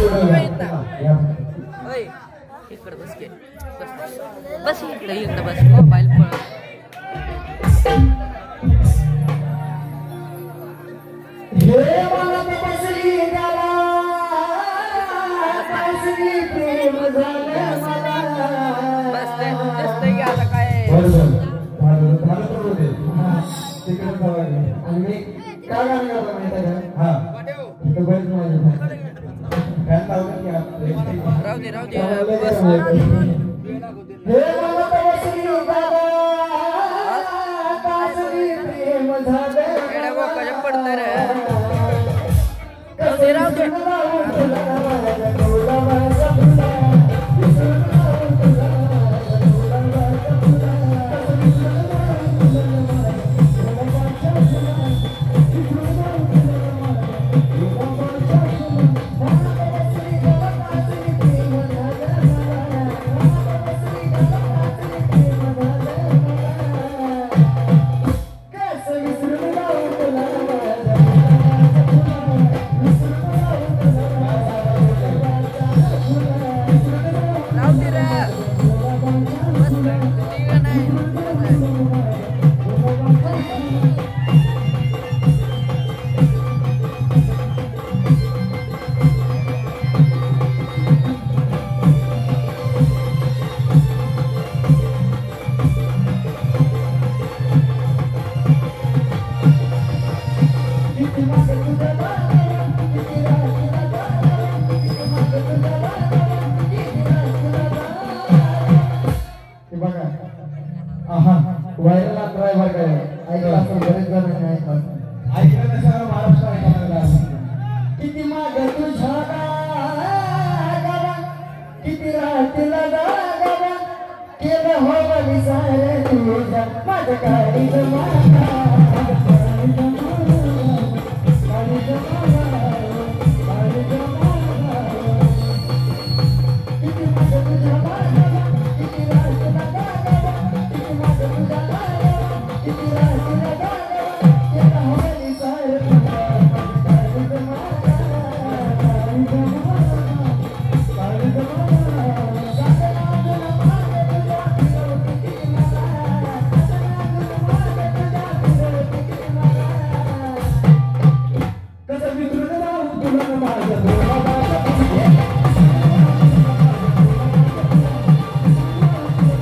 ओय इकडे बस के बस इकडे बस मोबाईल पळ हे मला बसली गाला बसली प्रेम झालं मला बस ते दिसतंय की आता काय तिकडे जाऊ आणि मी काय गाणं गातो माहिती आहे का हा इथं बैठ माझ्या काय लावलं की राहू दे बस हे मला बसली गाला बसली प्रेम झालं एवढ्या बोकाच्या पडतं रे राहू दे व्हायरल ड्रायव्हर काय ऐकला असं बरेच जण ऐकलं नसावं महाराष्ट्र ऐकायला किती माग तुझ्या गावा किती राहतील गावा केलं हो विचार तुझ्या माझं काही जमा